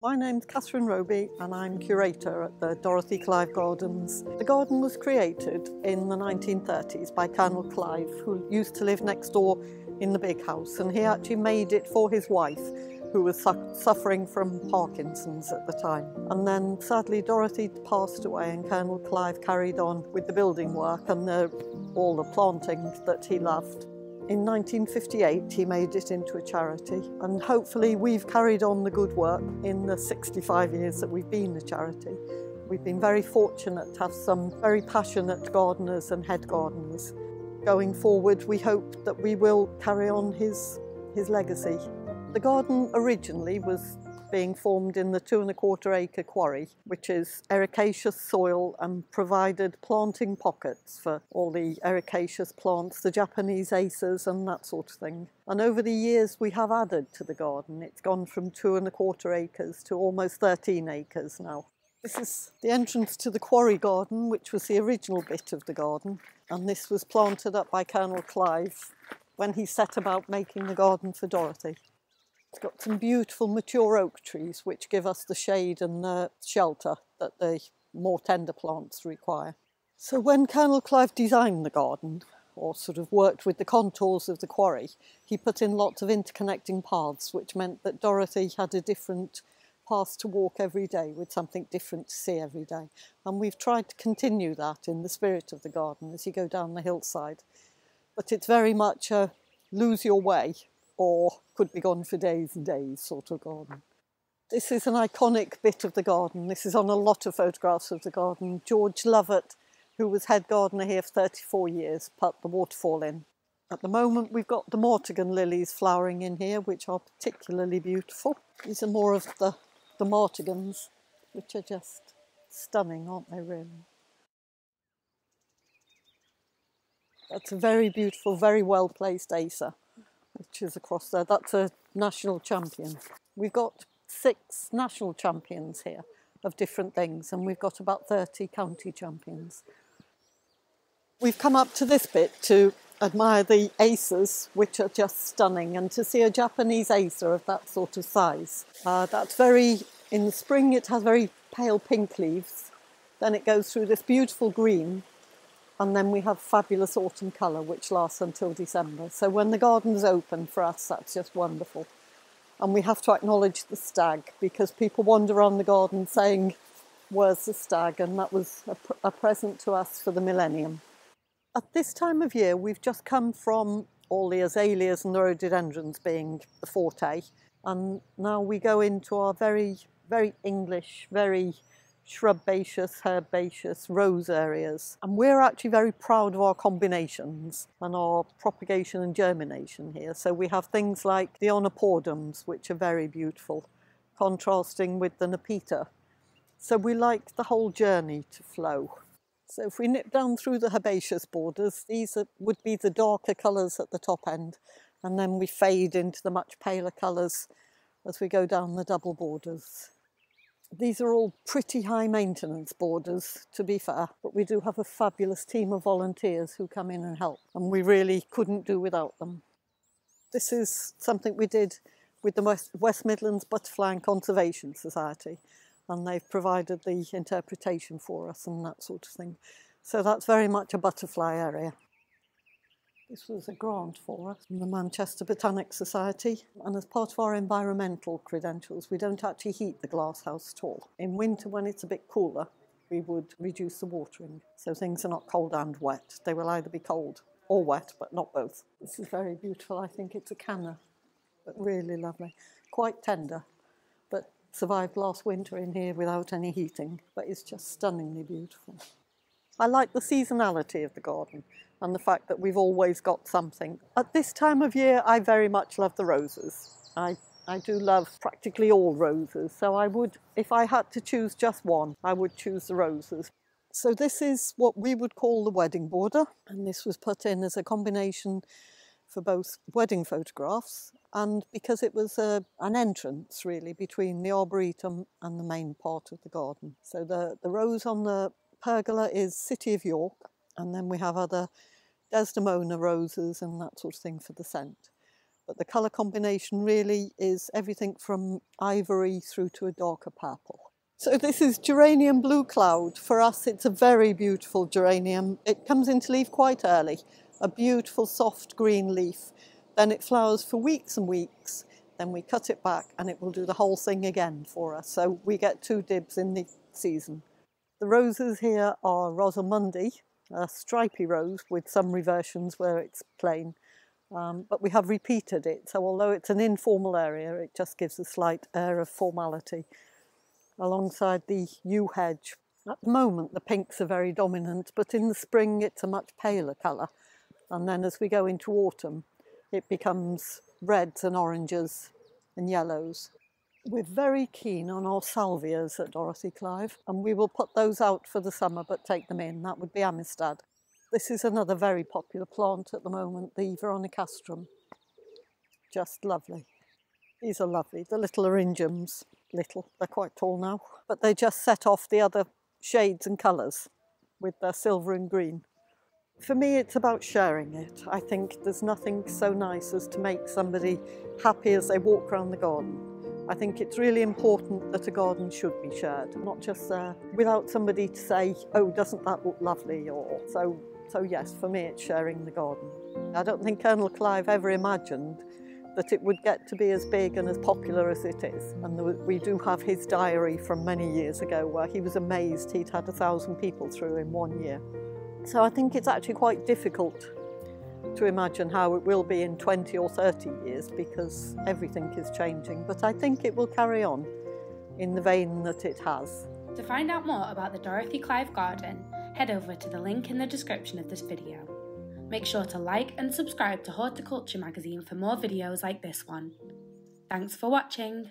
My name's Kathryn Robey and I'm curator at the Dorothy Clive Gardens. The garden was created in the 1930s by Colonel Clive, who used to live next door in the big house, and he actually made it for his wife, who was suffering from Parkinson's at the time. And then sadly Dorothy passed away and Colonel Clive carried on with the building work and all the planting that he loved. In 1958 he made it into a charity, and hopefully we've carried on the good work in the 65 years that we've been a charity. We've been very fortunate to have some very passionate gardeners and head gardeners. Going forward we hope that we will carry on his legacy. The garden originally was being formed in the 2¼ acre quarry, which is ericaceous soil and provided planting pockets for all the ericaceous plants, the Japanese acers and that sort of thing. And over the years we have added to the garden. It's gone from 2¼ acres to almost 13 acres now. This is the entrance to the Quarry Garden, which was the original bit of the garden, and this was planted up by Colonel Clive when he set about making the garden for Dorothy. It's got some beautiful mature oak trees which give us the shade and the shelter that the more tender plants require. So when Colonel Clive designed the garden, or sort of worked with the contours of the quarry, he put in lots of interconnecting paths, which meant that Dorothy had a different path to walk every day with something different to see every day. And we've tried to continue that in the spirit of the garden as you go down the hillside. But it's very much a lose your way, or could be gone for days and days sort of garden. This is an iconic bit of the garden. This is on a lot of photographs of the garden. George Lovett, who was head gardener here for 34 years, put the waterfall in. At the moment we've got the Mortigan lilies flowering in here, which are particularly beautiful. These are more of the Mortigans, which are just stunning, aren't they really? That's a very beautiful, very well placed acer, which is across there. That's a national champion. We've got 6 national champions here of different things, and we've got about 30 county champions. We've come up to this bit to admire the acers, which are just stunning, and to see a Japanese acer of that sort of size. In the spring it has very pale pink leaves, then it goes through this beautiful green, and then we have fabulous autumn colour which lasts until December. So when the garden's open for us, that's just wonderful. And we have to acknowledge the stag, because people wander around the garden saying, "Where's the stag?" And that was a present to us for the millennium. At this time of year we've just come from all the azaleas and the rhododendrons being the forte, and now we go into our very, very English, very shrubbaceous, herbaceous, rose areas. And we're actually very proud of our combinations and our propagation and germination here. So we have things like the onopordums, which are very beautiful, contrasting with the nepeta. So we like the whole journey to flow. So if we nip down through the herbaceous borders, would be the darker colours at the top end, and then we fade into the much paler colours as we go down the double borders. These are all pretty high maintenance borders, to be fair, but we do have a fabulous team of volunteers who come in and help, and we really couldn't do without them. This is something we did with the West Midlands Butterfly and Conservation Society, and they've provided the interpretation for us and that sort of thing. So that's very much a butterfly area. This was a grant for us from the Manchester Botanic Society, and as part of our environmental credentials we don't actually heat the glasshouse at all. In winter, when it's a bit cooler, we would reduce the watering, so things are not cold and wet. They will either be cold or wet, but not both. This is very beautiful. I think it's a canna, but really lovely. Quite tender, but survived last winter in here without any heating, but it's just stunningly beautiful. I like the seasonality of the garden and the fact that we've always got something. At this time of year, I very much love the roses. I do love practically all roses, so I would, if I had to choose just one, I would choose the roses. So this is what we would call the wedding border, and this was put in as a combination for both wedding photographs and because it was an entrance really between the arboretum and the main part of the garden. So the rose on the pergola is City of York, and then we have other Desdemona roses and that sort of thing for the scent. But the colour combination really is everything from ivory through to a darker purple. So this is geranium blue cloud. For us, it's a very beautiful geranium. It comes into leaf quite early, a beautiful soft green leaf. Then it flowers for weeks and weeks. Then we cut it back and it will do the whole thing again for us. So we get 2 dibs in the season. The roses here are Rosamundi, a stripy rose with some reversions where it's plain. But we have repeated it. So although it's an informal area, it just gives a slight air of formality. Alongside the yew hedge. At the moment the pinks are very dominant, but in the spring it's a much paler colour, and then as we go into autumn it becomes reds and oranges and yellows. We're very keen on our salvias at Dorothy Clive, and we will put those out for the summer but take them in. That would be Amistad. This is another very popular plant at the moment, the Veronicastrum. Just lovely. These are lovely, the little orangeums. Little, they're quite tall now, but they just set off the other shades and colours with their silver and green. For me, it's about sharing it. I think there's nothing so nice as to make somebody happy as they walk around the garden. I think it's really important that a garden should be shared, not just there without somebody to say, oh, doesn't that look lovely? Or so yes, for me it's sharing the garden. I don't think Colonel Clive ever imagined that it would get to be as big and as popular as it is. And we do have his diary from many years ago where he was amazed he'd had 1,000 people through in 1 year. So I think it's actually quite difficult to imagine how it will be in 20 or 30 years because everything is changing. But I think it will carry on in the vein that it has. To find out more about the Dorothy Clive Garden, head over to the link in the description of this video. Make sure to like and subscribe to Horticulture magazine for more videos like this one. Thanks for watching!